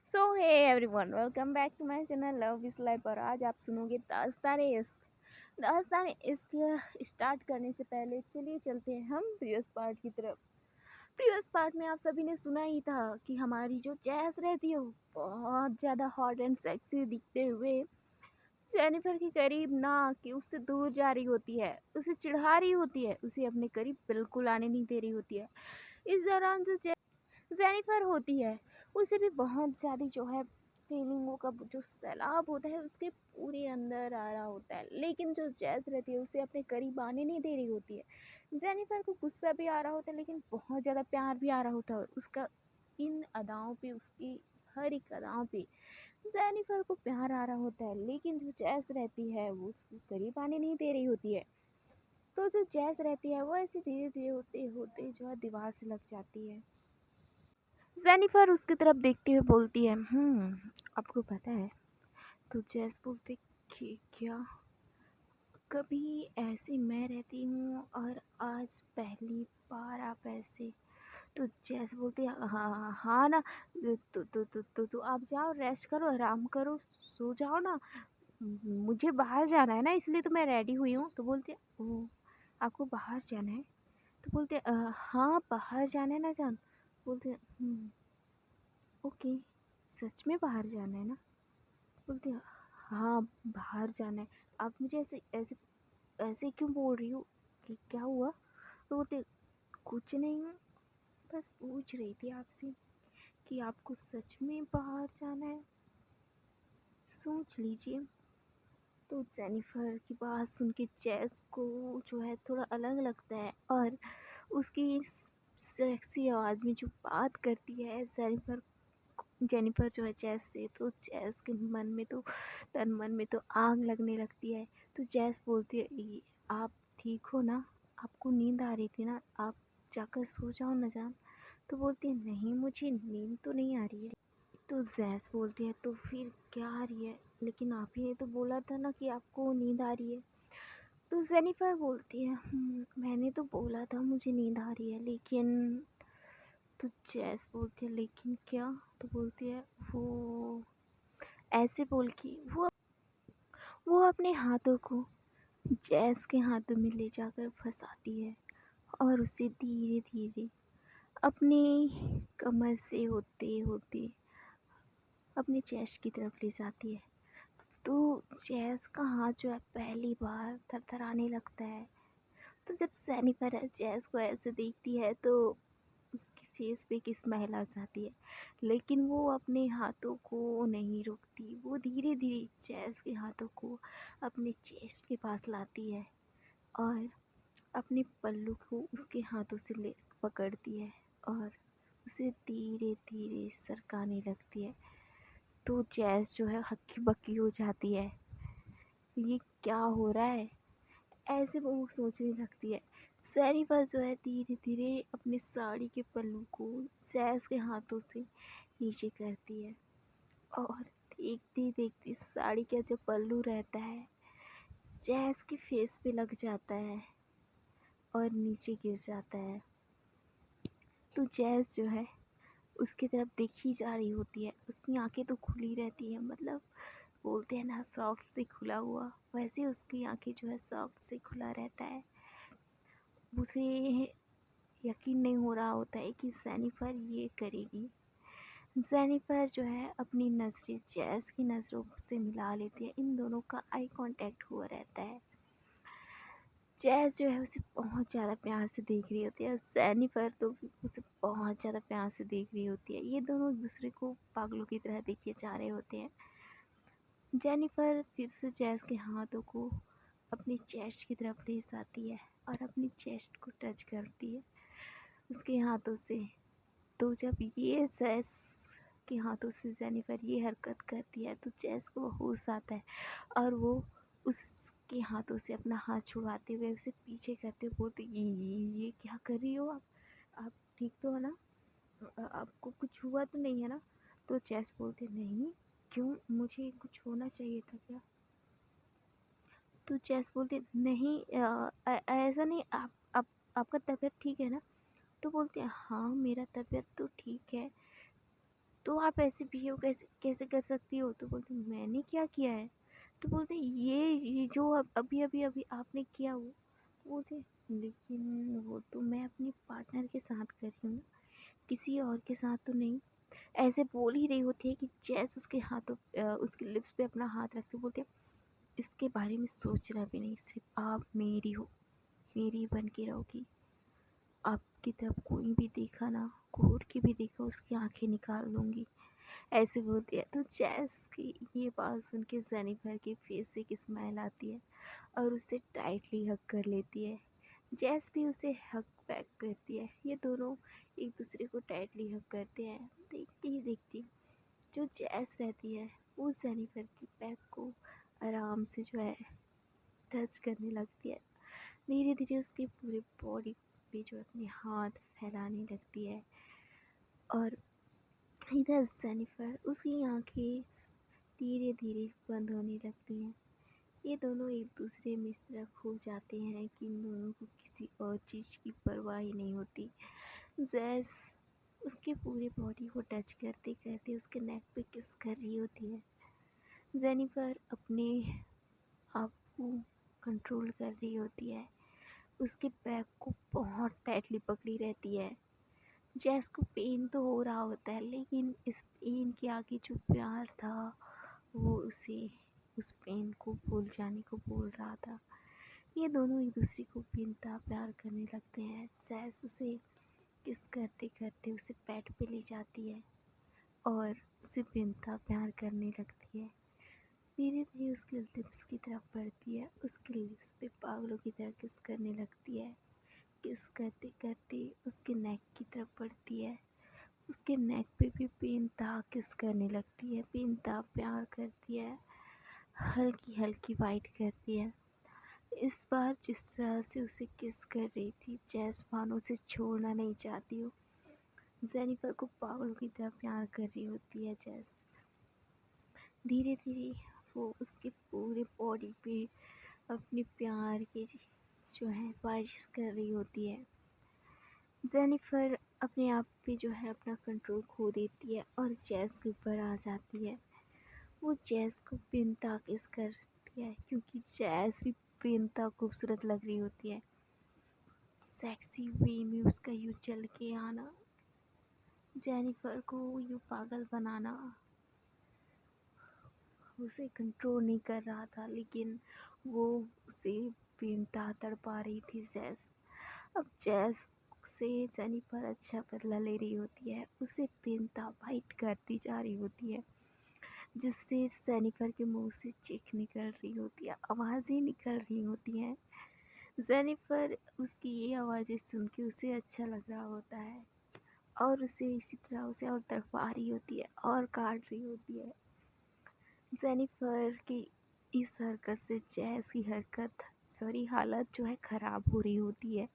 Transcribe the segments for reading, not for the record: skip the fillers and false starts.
So hey everyone, welcome back to my channel love is life. और आज आप सुनोगे दास्तान इश्क। दास्तान इश्क स्टार्ट करने से पहले चलिए चलते हैं हम प्रीवियस पार्ट की तरफ। प्रीवियस पार्ट में आप सभी ने सुना ही था कि हमारी जो जैस रहती है वो बहुत ज़्यादा हॉट एंड सेक्सी दिखते हुए जेनिफर के करीब ना कि उससे दूर जा रही होती है, उसे चिढ़ा रही होती है, उसे अपने करीब बिल्कुल आने नहीं दे रही होती है। इस दौरान जो जेनिफर होती है उसे भी बहुत ज़्यादा जो है फीलिंगों का जो सैलाब होता है उसके पूरे अंदर आ रहा होता है, लेकिन जो जैस रहती है उसे अपने करीब आने नहीं दे रही होती है। जेनिफर को गुस्सा भी आ रहा होता है लेकिन बहुत ज़्यादा प्यार भी आ रहा होता है, और उसका इन अदाओं पे, उसकी हर एक अदाओं पे जेनिफर को प्यार आ रहा होता है, लेकिन जो जैस रहती है वो उसके करीब आने नहीं दे रही होती है। तो जो जैस रहती है वो ऐसे धीरे धीरे होते होते जो है दीवार से लग जाती है। जेनिफर उसकी तरफ देखते हुए बोलती है, आपको पता है? तो जैस बोलते कि क्या? कभी ऐसे मैं रहती हूँ और आज पहली बार आप ऐसे? तो जैस बोलती है, हाँ हाँ हाँ ना। तो आप जाओ, रेस्ट करो, आराम करो, सो जाओ ना। मुझे बाहर जाना है ना, इसलिए तो मैं रेडी हुई हूँ। तो बोलती है, ओ आपको बाहर जाना है? तो बोलते हैं, हाँ बाहर जाना है ना जान। बोलते हैं, ओके, सच में बाहर जाना है ना? बोलती है, हाँ बाहर जाना है। आप मुझे ऐसे ऐसे ऐसे क्यों बोल रही हो? कि क्या हुआ? तो बोलते, कुछ नहीं, बस पूछ रही थी आपसे कि आपको सच में बाहर जाना है, सोच लीजिए। तो जेनिफर की बात सुन के जैस को जो है थोड़ा अलग लगता है, और उसकी सेक्सी आवाज़ में जो बात करती है जेनिफर, जेनिफर जो है जैस से, तो जैस के मन में तो तन मन में तो आग लगने लगती है। तो जैस बोलती है, आप ठीक हो ना? आपको नींद आ रही थी ना? आप जाकर सो जाओ ना जान। तो बोलती है, नहीं मुझे नींद तो नहीं आ रही है। तो जैस बोलती है, तो फिर क्या आ रही है? लेकिन आप ही ने तो बोला था ना कि आपको नींद आ रही है। तो जेनिफर बोलती है, मैंने तो बोला था मुझे नींद आ रही है, लेकिन। तो जैस बोलती है, लेकिन क्या? तो बोलती है, वो ऐसे बोल के वो अपने हाथों को जैस के हाथों में ले जाकर फंसाती है, और उसे धीरे धीरे अपनी कमर से होते होते अपने चेस्ट की तरफ ले जाती है। तो जैस का हाथ जो है पहली बार थरथराने लगता है। तो जब जेनिफर जैस को ऐसे देखती है तो उसके फेस पे एक स्माइल आ जाती है, लेकिन वो अपने हाथों को नहीं रोकती। वो धीरे धीरे जैस के हाथों को अपने चेस्ट के पास लाती है, और अपने पल्लू को उसके हाथों से ले पकड़ती है, और उसे धीरे धीरे सरकाने लगती है। तो जैस जो है हक्की बक्की हो जाती है, ये क्या हो रहा है? ऐसे वो सोचने लगती है। जेनिफर जो है धीरे धीरे अपने साड़ी के पल्लू को जैस के हाथों से नीचे करती है, और देखती देखती साड़ी का जो पल्लू रहता है जैस के फेस पे लग जाता है और नीचे गिर जाता है। तो जैस जो है उसकी तरफ देखी जा रही होती है, उसकी आंखें तो खुली रहती है, मतलब बोलते हैं ना सॉफ्ट से खुला हुआ, वैसे उसकी आंखें जो है सॉफ्ट से खुला रहता है। उसे यकीन नहीं हो रहा होता है कि जेनिफर ये करेगी। जेनिफर जो है अपनी नज़रें जैस की नज़रों से मिला लेती है, इन दोनों का आई कांटेक्ट हुआ रहता है। जैस जो है उसे बहुत ज़्यादा प्यार से देख रही होती है, और जेनिफर तो उसे बहुत ज़्यादा प्यार से देख रही होती है। ये दोनों एक दूसरे को पागलों की तरह देखे जा रहे होते हैं। जेनिफर फिर से जैस के हाथों को अपनी चेस्ट की तरफ ले जाती है, और अपनी चेस्ट को टच करती है उसके हाथों से। तो जब ये जैस के हाथों से जेनिफर ये हरकत करती है तो जैस को होश आता है, और वो उसके हाथों से अपना हाथ छुड़वाते हुए उसे पीछे करते हुए बोलती, ये क्या कर रही हो आप ठीक तो हो ना? आपको कुछ हुआ तो नहीं है ना? तो जैस बोलते, नहीं, क्यों, मुझे कुछ होना चाहिए था क्या? तो जैस बोलते, नहीं, ऐसा नहीं, आपका तबीयत ठीक है ना? तो बोलते हैं, हाँ मेरा तबीयत तो ठीक है। तो आप ऐसे बिहेव कैसे कैसे कर सकती हो? तो बोलती मैंने क्या किया है? तो बोलते ये जो अब अभी अभी अभी आपने किया वो। तो बोलते लेकिन वो तो मैं अपनी पार्टनर के साथ कर रही हूँ, किसी और के साथ तो नहीं। ऐसे बोल ही रही होती है कि जैस उसके हाथों उसके लिप्स पे अपना हाथ रखते बोलते इसके बारे में सोचना भी नहीं, सिर्फ आप मेरी हो, मेरी बन के रहोगी। आपकी तरफ कोई भी देखा ना, घूर के भी देखा उसकी आंखें निकाल दूंगी, ऐसे बोलती है। तो जैस की ये बात सुन के जेनिफर के फेस से एक स्माइल आती है और उससे टाइटली हग कर लेती है। जैस भी उसे हग बैक करती है। ये दोनों एक दूसरे को टाइटली हग करते हैं। देखती ही देखती जो जैस रहती है वो जेनिफर की बैक को आराम से जो है टच करने लगती है। धीरे धीरे उसके पूरे बॉडी पे जो अपने हाथ फैलाने लगती है और इधर जेनिफर उसकी आंखें धीरे धीरे बंद होने लगती हैं। ये दोनों एक दूसरे में इस तरह खो जाते हैं कि इन दोनों को किसी और चीज़ की परवाह ही नहीं होती। जैस उसके पूरे बॉडी को टच करते करते उसके नेक पे किस कर रही होती है। जेनिफर अपने आप को कंट्रोल कर रही होती है, उसके बैक को बहुत टाइटली पकड़ी रहती है। जैस को पेन तो हो रहा होता है लेकिन इस पेन के आगे जो प्यार था वो उसे उस पेन को भूल जाने को बोल रहा था। ये दोनों एक दूसरे को बेनकाब प्यार करने लगते हैं। जैस उसे किस करते करते उसे पेट पे ले जाती है और उसे बेनकाब प्यार करने लगती है। धीरे धीरे उसके लिप्स की तरफ बढ़ती है, उसके लिप्स पे पागलों की तरह किस करने लगती है। किस करते करते उसके नेक की तरफ बढ़ती है, उसके नेक पे भी बेनकाब किस करने लगती है, बेनकाब प्यार करती है, हल्की हल्की वाइट करती है। इस बार जिस तरह से उसे किस कर रही थी जैस मानो उसे छोड़ना नहीं चाहती हो। जेनिफर को पागल की तरह प्यार कर रही होती है जैस। धीरे धीरे वो उसके पूरे बॉडी पे अपने प्यार की जो है बारिश कर रही होती है। जेनिफर अपने आप पे जो है अपना कंट्रोल खो देती है और जैस के ऊपर आ जाती है। वो जैस को बेनकाब किस करती है क्योंकि जैस भी बेनकाब खूबसूरत लग रही होती है। सेक्सी वे में उसका यूँ चल के आना, जेनिफर को यूँ पागल बनाना उसे कंट्रोल नहीं कर रहा था लेकिन वो उसे बेनकाब तड़पा रही थी जैस। अब जैस से जेनिफर अच्छा बदला ले रही होती है, उसे बेनकाब फाइट करती जा रही होती है जिससे जेनिफर के मुंह से चीख निकल रही होती है, आवाज़ें निकल रही होती हैं। जेनिफर उसकी ये आवाज़ें सुन के उसे अच्छा लग रहा होता है और उसे इसी तरह उसे और तड़पा रही होती है और काट रही होती है। जेनिफर की इस हरकत से जैस की हालत जो है ख़राब हो रही होती है।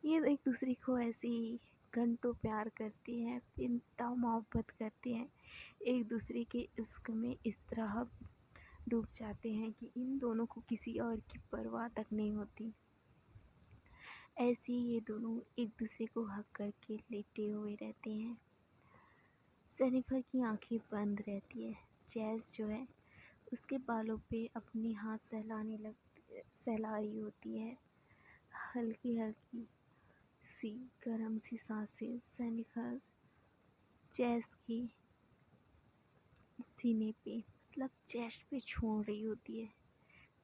ये एक दूसरे को ऐसे ही घंटों प्यार करते हैं, बेनकाब मोहब्बत करते हैं, एक दूसरे के इश्क में इस तरह डूब जाते हैं कि इन दोनों को किसी और की परवाह तक नहीं होती। ऐसे ही ये दोनों एक दूसरे को हक करके लेटे हुए रहते हैं। जेनिफर की आंखें बंद रहती है। जैस जो है उसके बालों पे अपने हाथ सहला रही होती है। हल्की हल्की सी गर्म सी सांसें जेनिफर जैस की सीने पे मतलब चेस्ट पे छोड़ रही होती है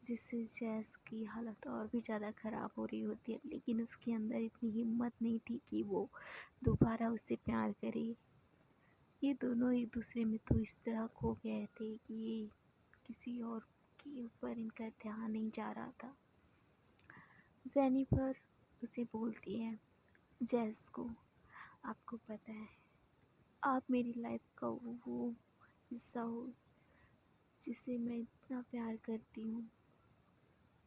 जिससे जैस की हालत और भी ज़्यादा ख़राब हो रही होती है लेकिन उसके अंदर इतनी हिम्मत नहीं थी कि वो दोबारा उससे प्यार करे। ये दोनों एक दूसरे में तो इस तरह खो गए थे कि ये किसी और के ऊपर इनका ध्यान नहीं जा रहा था। जेनिफर उसे बोलती है जैस को, आपको पता है आप मेरी लाइफ का वो हिस्सा हो जिसे मैं इतना प्यार करती हूँ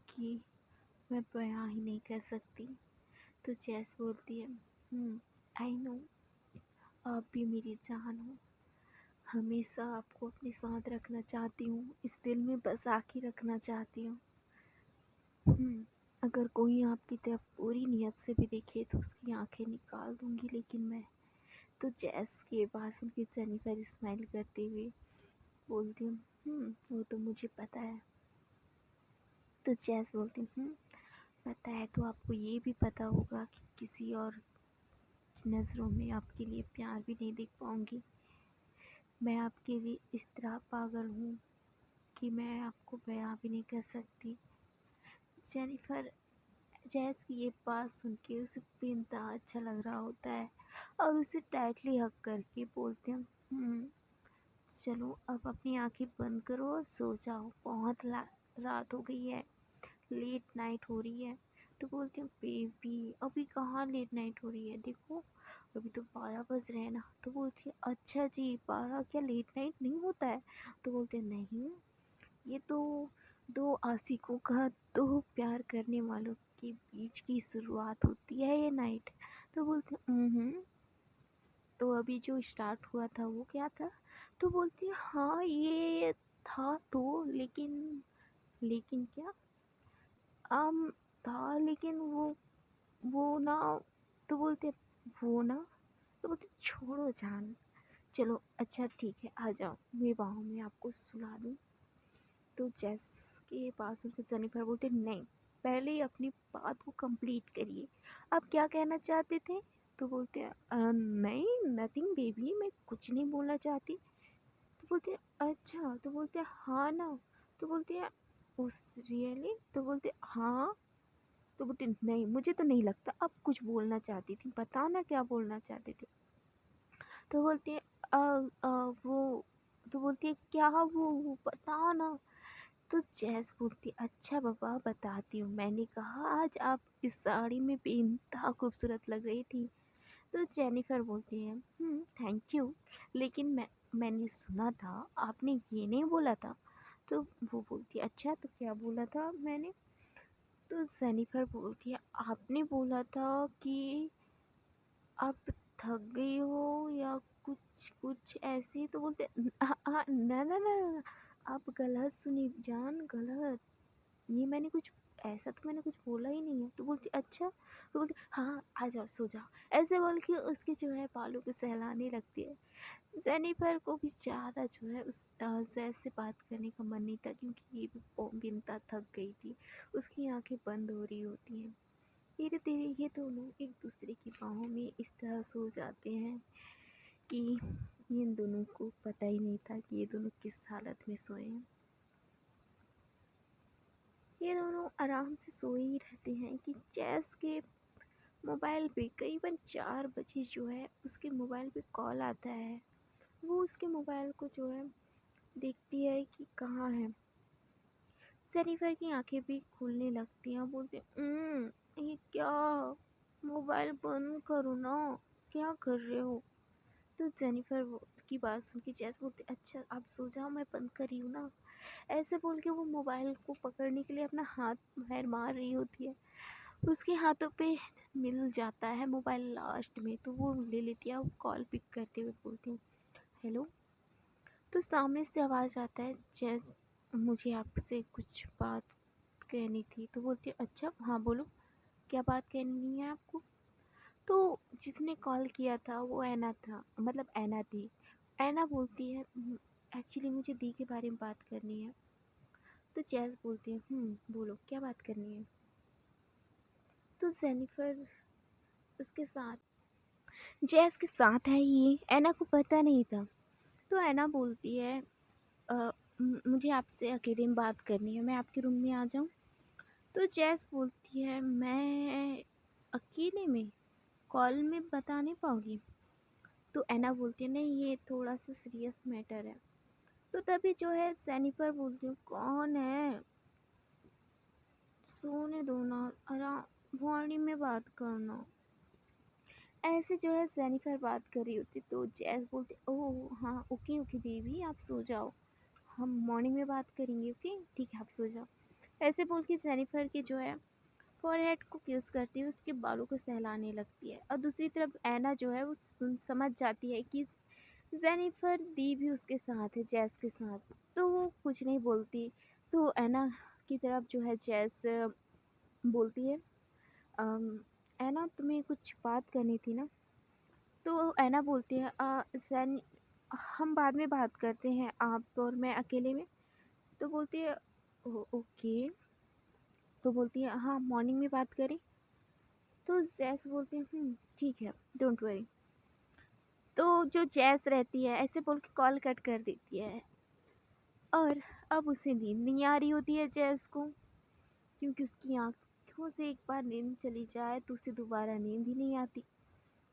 कि मैं बयां ही नहीं कर सकती। तो जैस बोलती है आई नो, आप भी मेरी जान हो, हमेशा आपको अपने साथ रखना चाहती हूँ, इस दिल में बसा के रखना चाहती हूँ। अगर कोई आपकी तरफ पूरी नीयत से भी देखे तो उसकी आंखें निकाल दूंगी लेकिन मैं तो जैस के पास उनकी जेनिफर स्माइल करते हुए बोलती हूँ, वो तो मुझे पता है। तो जैस बोलती हूँ, पता है तो आपको ये भी पता होगा कि किसी और की नज़रों में आपके लिए प्यार भी नहीं देख पाऊँगी। मैं आपके लिए इस तरह पागल हूँ कि मैं आपको बयां भी नहीं कर सकती। जेनिफर जैस की ये बात सुन के उसे बेइंतहा अच्छा लग रहा होता है और उसे टाइटली हग करके बोलते हैं, चलो अब अपनी आंखें बंद करो और सो जाओ, बहुत रात हो गई है, लेट नाइट हो रही है। तो बोलती हूँ, बेबी अभी कहाँ लेट नाइट हो रही है, देखो अभी तो 12 बज रहे हैं ना। तो बोलती है, अच्छा जी 12 क्या लेट नाइट नहीं होता है? तो बोलते हैं, नहीं, ये तो दो आशिकों का, दो प्यार करने वालों के बीच की शुरुआत होती है ये नाइट। तो बोलते हैं, तो अभी जो स्टार्ट हुआ था वो क्या था? तो बोलती है, हाँ ये था तो, लेकिन लेकिन क्या? अम था लेकिन वो ना। तो बोलते, वो ना। तो बोलते, छोड़ो जान, चलो अच्छा ठीक है, आ जाओ मेरी बाहों में, आपको सुला दूँ। तो जैस के पास उनके जेनिफर बोलते, नहीं, पहले ही अपनी बात को कंप्लीट करिए, आप क्या कहना चाहते थे? तो बोलते हैं, नहीं नथिंग बेबी, मैं कुछ नहीं बोलना चाहती। तो बोलते हैं, अच्छा? तो बोलते हैं, हाँ ना। तो बोलते हैं, उस रियली? तो बोलते हैं, हाँ। तो बोलते हैं, नहीं मुझे तो नहीं लगता आप कुछ बोलना चाहती थी, बताओ ना क्या बोलना चाहते थे। तो बोलती है, अ, वो। तो बोलती है, क्या वो बताओ ना। तो जैस बोलती, अच्छा बाबा बताती हूँ, मैंने कहा आज आप इस साड़ी में बेइंतहा खूबसूरत लग रही थी। तो जेनिफर बोलती है, थैंक यू, लेकिन मैंने सुना था आपने ये नहीं बोला था। तो वो बोलती है, अच्छा तो क्या बोला था मैंने? तो जेनिफर बोलती है, आपने बोला था कि आप थक गई हो या कुछ कुछ ऐसे ही। तो बोलते, ना ना ना ना, आप गलत सुनी जान, गलत, ये मैंने कुछ ऐसा तो मैंने कुछ बोला ही नहीं है। तो बोलती, अच्छा? तो बोलती, हाँ आ जाओ सो जाओ, ऐसे बोल के उसके जो है बालों को सहलाने लगती है। जेनिफर को भी ज़्यादा जो है उस जैज से बात करने का मन नहीं था, क्योंकि ये भी बिनता थक गई थी, उसकी आंखें बंद हो रही होती हैं। धीरे धीरे ये दोनों एक दूसरे की बाहों में इस तरह सो जाते हैं कि इन दोनों को पता ही नहीं था कि ये दोनों किस हालत में सोए हैं। ये दोनों आराम से सोए ही रहते हैं कि जैस के मोबाइल पे करीबन 4 बजे जो है उसके मोबाइल पे कॉल आता है। वो उसके मोबाइल को जो है देखती है कि कहाँ है। जेनिफर की आंखें भी खुलने लगती हैं, बोलती, ये क्या, मोबाइल बंद करो ना, क्या कर रहे हो? तो जेनिफर की बात सुन के जैस बोलती, अच्छा आप सो जाओ, मैं बंद कर रही हूँ ना। ऐसे बोल के वो मोबाइल को पकड़ने के लिए अपना हाथ बाहर मार रही होती है, उसके हाथों पे मिल जाता है मोबाइल लास्ट में, तो वो ले लेती है। वो कॉल पिक करते हुए बोलती हूँ, हेलो। तो सामने से आवाज़ आता है, जैस मुझे आपसे कुछ बात कहनी थी। तो बोलती है, अच्छा हाँ बोलो, क्या बात कहनी है आपको? तो जिसने कॉल किया था वो ऐना था, मतलब ऐना थी। ऐना बोलती है, एक्चुअली मुझे दी के बारे में बात करनी है। तो जैस बोलती है, बोलो क्या बात करनी है? तो जेनिफर उसके साथ, जैस के साथ है, ये ऐना को पता नहीं था। तो ऐना बोलती है, "अ, मुझे आपसे अकेले में बात करनी है, मैं आपके रूम में आ जाऊँ?" तो जैस बोलती है, मैं अकेले में कॉल में बता नहीं पाऊँगी। तो ऐना बोलती है, नहीं ये थोड़ा सा सीरियस मैटर है। तो तभी जो है जेनिफर बोलती हूँ, कौन है, सोने दो ना, आराम मॉर्निंग में बात करना। ऐसे जो है जेनिफर बात कर रही होती, तो जैस बोलते, ओह हाँ ओके ओके बेबी आप सो जाओ, हम मॉर्निंग में बात करेंगे, ओके ठीक है आप सो जाओ। ऐसे बोल के जेनिफर की जो है फॉरहेड को किस करती है, उसके बालों को सहलाने लगती है। और दूसरी तरफ ऐना जो है वो समझ जाती है कि जेनिफर दी भी उसके साथ है, जैस के साथ, तो वो कुछ नहीं बोलती। तो ऐना की तरफ जो है जैस बोलती है, ऐना तुम्हें कुछ बात करनी थी ना? तो ऐना बोलती है सैनी हम बाद में बात करते हैं आप और मैं अकेले में। तो बोलती है ओके। तो बोलती है हाँ मॉर्निंग में बात करें। तो जैस बोलती है ठीक है डोंट वरी। तो जो जैस रहती है ऐसे बोल के कॉल कट कर देती है। और अब उसे नींद नहीं आ रही होती है जैस को, क्योंकि उसकी आंखों से एक बार नींद चली जाए तो उसे दोबारा नींद ही नहीं आती।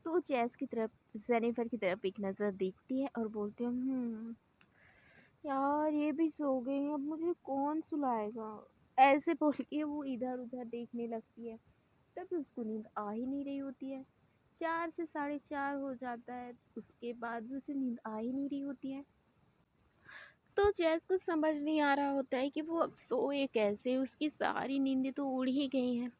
तो वो जैस की तरफ जेनिफर की तरफ एक नज़र देखती है और बोलती है यार ये भी सो गई, अब मुझे कौन सुलाएगा। ऐसे बोल के वो इधर उधर देखने लगती है। तभी उसको नींद आ ही नहीं रही होती है। 4 से 4:30 हो जाता है, उसके बाद भी उसे नींद आ ही नहीं रही होती है। तो जैस को समझ नहीं आ रहा होता है कि वो अब सोए कैसे, उसकी सारी नींदें तो उड़ ही गई हैं।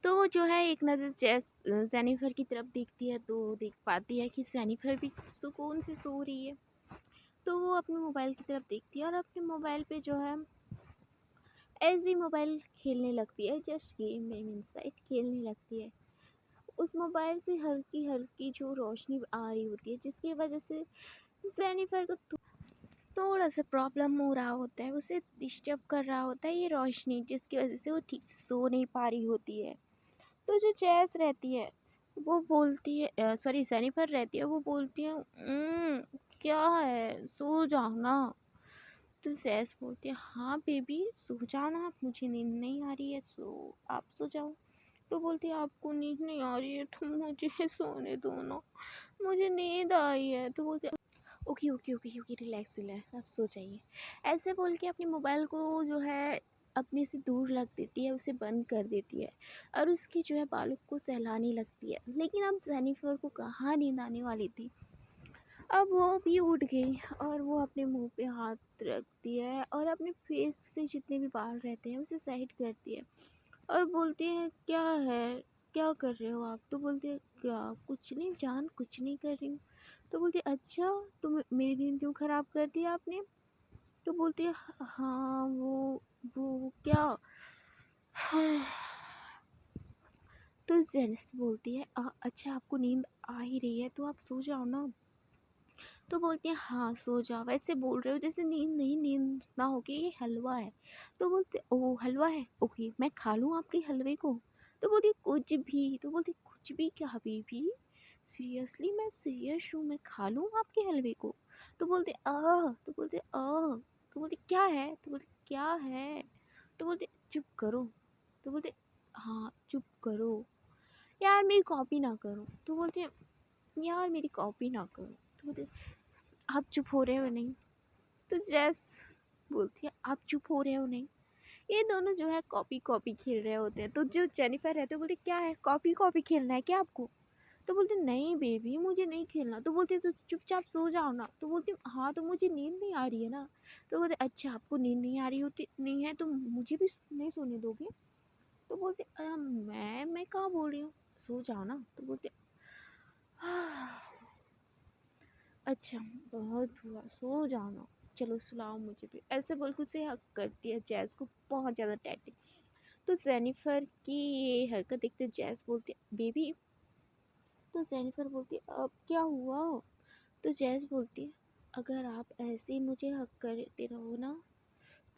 तो वो जो है एक नज़र जेनिफर की तरफ देखती है तो देख पाती है कि जेनिफर भी सुकून से सो रही है। तो वो अपने मोबाइल की तरफ देखती है और अपने मोबाइल पे जो है ऐसे ही मोबाइल खेलने लगती है, जस्ट गेम नेम इनसाइड खेलने लगती है। उस मोबाइल से हल्की हल्की जो रोशनी आ रही होती है, जिसकी वजह से जेनिफर को थोड़ा सा प्रॉब्लम हो रहा होता है, उसे डिस्टर्ब कर रहा होता है ये रोशनी, जिसकी वजह से वो ठीक से सो नहीं पा रही होती है। तो जो जैस रहती है वो बोलती है, सॉरी जेनिफर रहती है, वो बोलती है क्या है सो जाओ ना। तो जैस बोलती है हाँ बेबी सो जाओ ना, मुझे नींद नहीं आ रही है, सो आप सो जाओ। तो बोलती है आपको नींद नहीं आ रही है तो मुझे सोने दो ना, मुझे नींद आई है। तो बोलती है okay okay okay okay relax relax आप सो जाइए। ऐसे बोल के अपने मोबाइल को जो है अपने से दूर रख देती है, उसे बंद कर देती है और उसकी जो है बालों को सहलाने लगती है। लेकिन अब जेनिफर को कहाँ नींद आने वाली थी। अब वो भी उठ गई और वो अपने मुंह पे हाथ रखती है और अपने फेस से जितने भी बाल रहते हैं उसे साइड करती है और बोलती है क्या है, क्या कर रहे हो आप। तो बोलती है क्या कुछ नहीं जान, कुछ नहीं कर रही हूँ। तो बोलती है अच्छा तो मेरी नींद क्यों ख़राब कर दी आपने। तो बोलती है हाँ वो क्या हाँ। तो जेनिस बोलती है अच्छा आपको नींद आ ही रही है तो आप सो जाओ ना। तो बोलती है हाँ सो जाओ, वैसे बोल रहे हो जैसे नींद नहीं, नींद ना होके ये हलवा है। तो बोलते ओ हलवा है ओके मैं खा लूँ आपके हलवे को। तो बोलती कुछ भी। तो बोलती कुछ भी क्या बेबी, सीरियसली मैं सीरियस हूँ, मैं खा लूँ आपके हलवे को। तो बोलते तो बोलते तो बोलते क्या है। तो बोलते क्या है। तो बोलते चुप करो। तो बोलते हाँ चुप करो यार मेरी कॉपी ना करो। तो बोलते यार मेरी कॉपी ना करो। तो बोलते आप चुप हो रहे हो नहीं। तो जैस बोलती है आप चुप हो रहे हो नहीं। ये दोनों जो है कॉपी कॉपी खेल रहे होते हैं। तो जो जेनिफर रहते हैं बोलते क्या है कॉपी कॉपी खेलना है क्या आपको। तो बोलते नहीं बेबी मुझे नहीं खेलना। तो बोलते तो चुपचाप सो जाओ ना। तो बोलती हाँ तो मुझे नींद नहीं आ रही है ना। तो बोलते अच्छा आपको नींद नहीं आ रही होती नहीं है तो मुझे भी नहीं सोने दोगे। तो बोलते मैं कहाँ बोल रही हूँ, सो जाओ ना। तो बोलते अच्छा बहुत हुआ सो जाओ ना, चलो सुलाओ मुझे भी। ऐसे बोल के उसे हक करती है जैस को बहुत ज़्यादा टैटी। तो जेनिफर की ये हरकत देखते जैस बोलती है बेबी। तो जेनिफर बोलती है अब क्या हुआ। तो जैस बोलती है अगर आप ऐसे ही मुझे हक करते रहो ना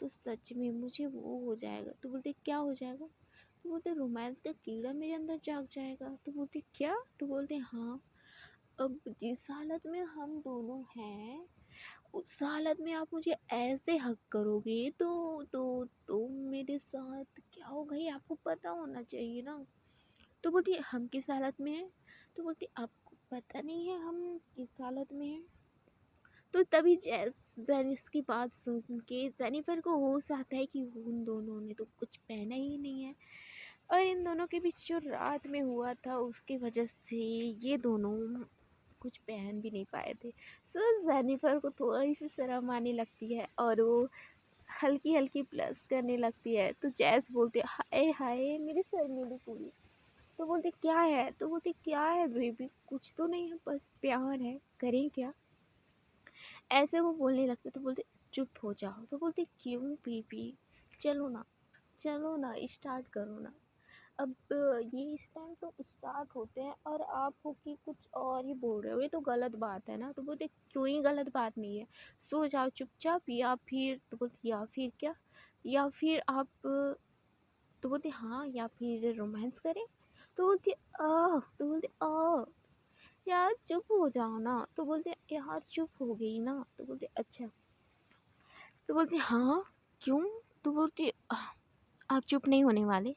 तो सच में मुझे वो हो जाएगा। तो बोलते क्या हो जाएगा। तो बोलते रोमांस का कीड़ा मेरे अंदर जाग जाएगा। तो बोलती क्या। तो बोलते हाँ अब जिस हालत में हम दोनों हैं उस हालत में आप मुझे ऐसे हक करोगे तो मेरे साथ क्या होगा ये आपको पता होना चाहिए ना। तो बोलती है हम किस हालत में हैं। तो बोलती आपको पता नहीं है हम किस हालत में हैं। तो तभी जेनिस की बात सुन के जेनिफर को होश आता है कि उन दोनों ने तो कुछ पहना ही नहीं है और इन दोनों के बीच जो रात में हुआ था उसकी वजह से ये दोनों कुछ पहन भी नहीं पाए थे। सो जेनिफर को थोड़ी सी शर्म आने लगती है और वो हल्की हल्की प्लस करने लगती है। तो जैस बोलते हाय हाय मेरे सर में भी पूरी। तो बोलते क्या है। तो बोलते क्या है बेबी कुछ तो नहीं है बस प्यार है करें क्या। ऐसे वो बोलने लगते। तो बोलते चुप हो जाओ। तो बोलते क्यों बेबी, चलो ना चलो ना स्टार्ट करो ना। अब ये इस टाइम तो स्टार्ट होते हैं और आप हो कि कुछ और ही बोल रहे हो, ये तो गलत बात है ना। तो बोलते क्यों ही गलत बात नहीं है, सो जाओ चुपचाप, या फिर तो बोलते या फिर क्या, या फिर आप तो बोलते हाँ, या फिर रोमांस करें। तो बोलती तो बोलते यार चुप हो जाओ ना। तो बोलते यार चुप हो गई ना। तो बोलते अच्छा। तो बोलते हाँ क्यों। तो बोलती आप चुप नहीं होने वाले।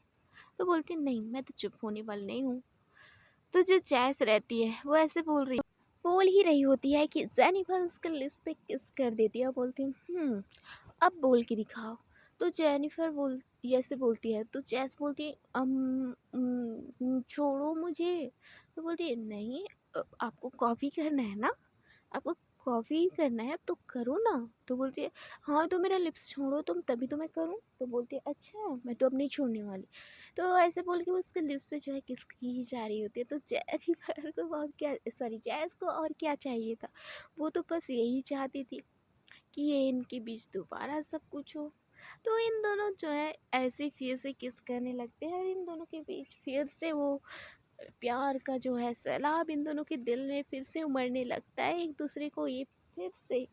तो बोलती नहीं, मैं तो चुप होने वाली नहीं हूँ। तो जो जैस रहती है वो ऐसे बोल ही रही होती है कि जेनिफर उसके लिप्स पे किस कर देती है, बोलती अब बोल के दिखाओ। तो जेनिफर ऐसे बोलती है, तो जैस बोलती है छोड़ो मुझे। तो बोलती है नहीं, आपको कॉफ़ी करना है ना, आपको कॉफ़ी करना है तो करो ना। तो बोलती है हाँ तो मेरा लिप्स छोड़ो तुम, तभी तो मैं करूँ। तो बोलती है अच्छा, मैं तो अब नहीं छोड़ने वाली। तो ऐसे बोल के वो उसके लिप्स पे जो है किस की जा रही होती है। तो जेनिफर को और क्या, सॉरी जैस को और क्या चाहिए था, वो तो बस यही चाहती थी कि ये इनके बीच दोबारा सब कुछ हो। तो इन दोनों जो है ऐसे फिर से किस करने लगते हैं और इन दोनों के बीच फिर से वो प्यार का जो है सैलाब इन दोनों के दिल में फिर से उमड़ने लगता है। एक दूसरे को ये फिर से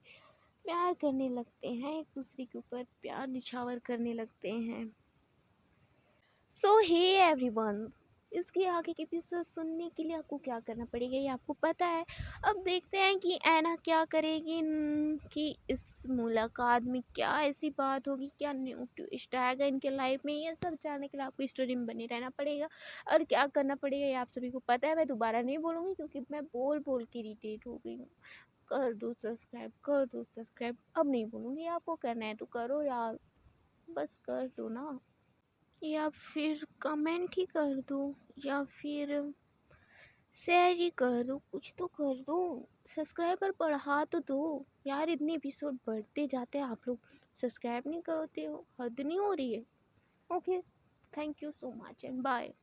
प्यार करने लगते हैं, एक दूसरे के ऊपर प्यार निछावर करने लगते हैं। सो हे एवरीवन, इसके आगे के एपिसोड सुनने के लिए आपको क्या करना पड़ेगा ये आपको पता है। अब देखते हैं कि ऐना क्या करेगी, कि इस मुलाकात में क्या ऐसी बात होगी, क्या न्यू ट्विस्ट आएगा इनके लाइफ में, ये सब जानने के लिए आपको स्टोरी में बने रहना पड़ेगा। और क्या करना पड़ेगा ये आप सभी को पता है, मैं दोबारा नहीं बोलूँगी क्योंकि मैं बोल बोल के इरिटेट हो गई हूँ। कर दो सब्सक्राइब, कर दो सब्सक्राइब, अब नहीं बोलूँगी, आपको करना है तो करो यार, बस कर दो ना, या फिर कमेंट ही कर दो, या फिर शेयर ही कर दो, कुछ तो कर दो, सब्सक्राइबर बढ़ा तो दो यार। इतने एपिसोड बढ़ते जाते हैं, आप लोग सब्सक्राइब नहीं करते हो, हद नहीं हो रही है। Okay, thank you so much and bye.